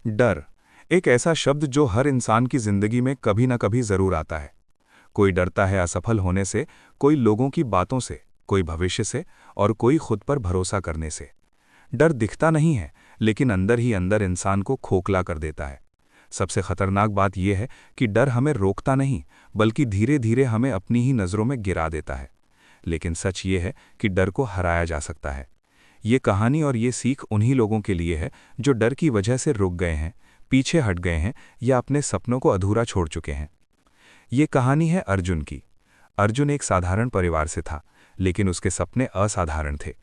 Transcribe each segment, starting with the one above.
डर एक ऐसा शब्द जो हर इंसान की जिंदगी में कभी ना कभी जरूर आता है। कोई डरता है असफल होने से, कोई लोगों की बातों से, कोई भविष्य से और कोई खुद पर भरोसा करने से। डर दिखता नहीं है, लेकिन अंदर ही अंदर इंसान को खोखला कर देता है। सबसे खतरनाक बात यह है कि डर हमें रोकता नहीं, बल्कि धीरे धीरे हमें अपनी ही नज़रों में गिरा देता है। लेकिन सच ये है कि डर को हराया जा सकता है। ये कहानी और ये सीख उन्हीं लोगों के लिए है जो डर की वजह से रुक गए हैं, पीछे हट गए हैं या अपने सपनों को अधूरा छोड़ चुके हैं। ये कहानी है अर्जुन की। अर्जुन एक साधारण परिवार से था, लेकिन उसके सपने असाधारण थे।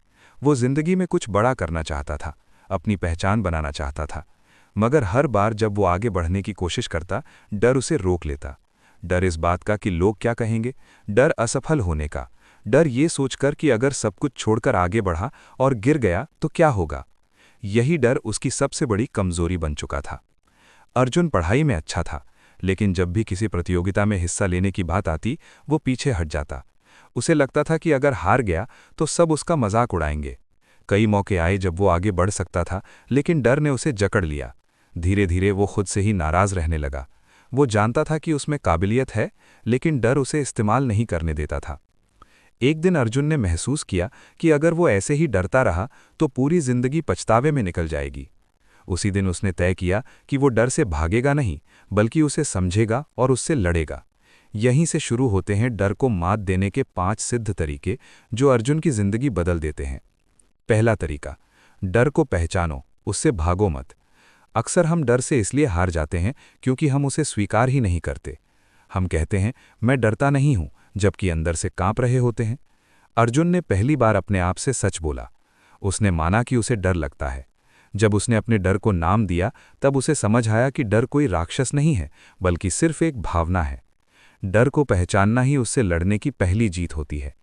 वो जिंदगी में कुछ बड़ा करना चाहता था, अपनी पहचान बनाना चाहता था। मगर हर बार जब वो आगे बढ़ने की कोशिश करता, डर उसे रोक लेता। डर इस बात का कि लोग क्या कहेंगे, डर असफल होने का, डर ये सोचकर कि अगर सब कुछ छोड़कर आगे बढ़ा और गिर गया तो क्या होगा। यही डर उसकी सबसे बड़ी कमजोरी बन चुका था। अर्जुन पढ़ाई में अच्छा था, लेकिन जब भी किसी प्रतियोगिता में हिस्सा लेने की बात आती, वो पीछे हट जाता। उसे लगता था कि अगर हार गया तो सब उसका मजाक उड़ाएंगे। कई मौके आए जब वो आगे बढ़ सकता था, लेकिन डर ने उसे जकड़ लिया। धीरे धीरे वो खुद से ही नाराज रहने लगा। वो जानता था कि उसमें काबिलियत है, लेकिन डर उसे इस्तेमाल नहीं करने देता था। एक दिन अर्जुन ने महसूस किया कि अगर वो ऐसे ही डरता रहा तो पूरी जिंदगी पछतावे में निकल जाएगी। उसी दिन उसने तय किया कि वो डर से भागेगा नहीं, बल्कि उसे समझेगा और उससे लड़ेगा। यहीं से शुरू होते हैं डर को मात देने के 5 सिद्ध तरीके, जो अर्जुन की जिंदगी बदल देते हैं। पहला तरीका, डर को पहचानो, उससे भागो मत। अक्सर हम डर से इसलिए हार जाते हैं क्योंकि हम उसे स्वीकार ही नहीं करते। हम कहते हैं, मैं डरता नहीं हूं, जबकि अंदर से कांप रहे होते हैं। अर्जुन ने पहली बार अपने आप से सच बोला। उसने माना कि उसे डर लगता है। जब उसने अपने डर को नाम दिया, तब उसे समझ आया कि डर कोई राक्षस नहीं है, बल्कि सिर्फ एक भावना है। डर को पहचानना ही उससे लड़ने की पहली जीत होती है।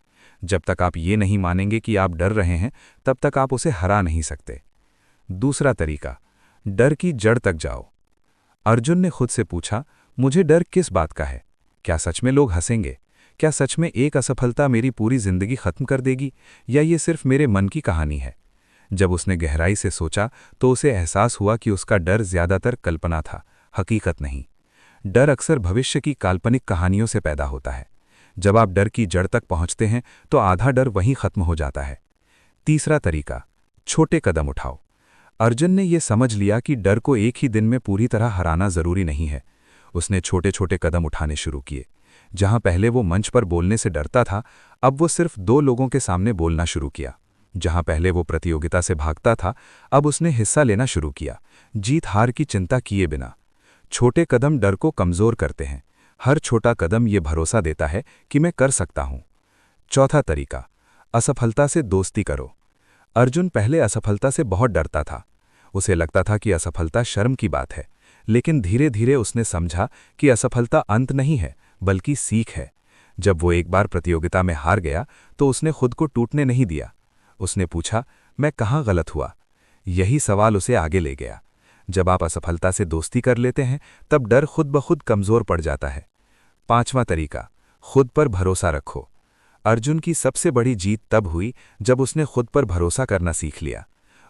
जब तक आप ये नहीं मानेंगे कि आप डर रहे हैं, तब तक आप उसे हरा नहीं सकते। दूसरा तरीका, डर की जड़ तक जाओ। अर्जुन ने खुद से पूछा, मुझे डर किस बात का है? क्या सच में लोग हंसेंगे? क्या सच में एक असफलता मेरी पूरी जिंदगी खत्म कर देगी, या ये सिर्फ मेरे मन की कहानी है? जब उसने गहराई से सोचा तो उसे एहसास हुआ कि उसका डर ज्यादातर कल्पना था, हकीकत नहीं। डर अक्सर भविष्य की काल्पनिक कहानियों से पैदा होता है। जब आप डर की जड़ तक पहुंचते हैं तो आधा डर वहीं खत्म हो जाता है। तीसरा तरीका, छोटे कदम उठाओ। अर्जुन ने यह समझ लिया कि डर को एक ही दिन में पूरी तरह हराना जरूरी नहीं है। उसने छोटे छोटे कदम उठाने शुरू किए। जहां पहले वो मंच पर बोलने से डरता था, अब वो सिर्फ 2 लोगों के सामने बोलना शुरू किया। जहां पहले वो प्रतियोगिता से भागता था, अब उसने हिस्सा लेना शुरू किया, जीत हार की चिंता किए बिना। छोटे कदम डर को कमजोर करते हैं। हर छोटा कदम ये भरोसा देता है कि मैं कर सकता हूं। चौथा तरीका, असफलता से दोस्ती करो। अर्जुन पहले असफलता से बहुत डरता था। उसे लगता था कि असफलता शर्म की बात है, लेकिन धीरे धीरे उसने समझा कि असफलता अंत नहीं है, बल्कि सीख है। जब वो एक बार प्रतियोगिता में हार गया तो उसने खुद को टूटने नहीं दिया। उसने पूछा, मैं कहाँ गलत हुआ? यही सवाल उसे आगे ले गया। जब आप असफलता से दोस्ती कर लेते हैं, तब डर खुद ब खुद कमजोर पड़ जाता है। पांचवा तरीका, खुद पर भरोसा रखो। अर्जुन की सबसे बड़ी जीत तब हुई जब उसने खुद पर भरोसा करना सीख लिया।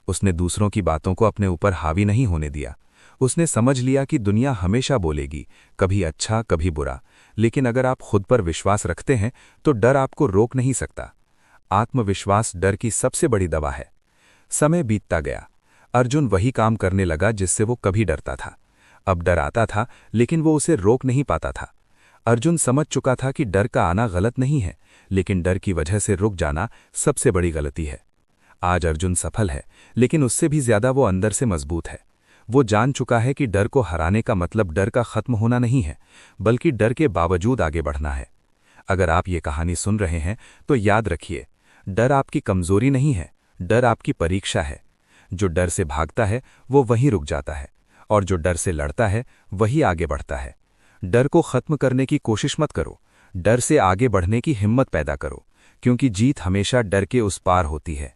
उसने दूसरों की बातों को अपने ऊपर हावी नहीं होने दिया। उसने समझ लिया कि दुनिया हमेशा बोलेगी, कभी अच्छा कभी बुरा, लेकिन अगर आप खुद पर विश्वास रखते हैं तो डर आपको रोक नहीं सकता। आत्मविश्वास डर की सबसे बड़ी दवा है। समय बीतता गया। अर्जुन वही काम करने लगा जिससे वो कभी डरता था। अब डर आता था, लेकिन वो उसे रोक नहीं पाता था। अर्जुन समझ चुका था कि डर का आना गलत नहीं है, लेकिन डर की वजह से रुक जाना सबसे बड़ी गलती है। आज अर्जुन सफल है, लेकिन उससे भी ज्यादा वो अंदर से मजबूत है। वो जान चुका है कि डर को हराने का मतलब डर का खत्म होना नहीं है, बल्कि डर के बावजूद आगे बढ़ना है। अगर आप ये कहानी सुन रहे हैं तो याद रखिए, डर आपकी कमजोरी नहीं है, डर आपकी परीक्षा है। जो डर से भागता है वो वहीं रुक जाता है, और जो डर से लड़ता है वही आगे बढ़ता है। डर को खत्म करने की कोशिश मत करो, डर से आगे बढ़ने की हिम्मत पैदा करो, क्योंकि जीत हमेशा डर के उस पार होती है।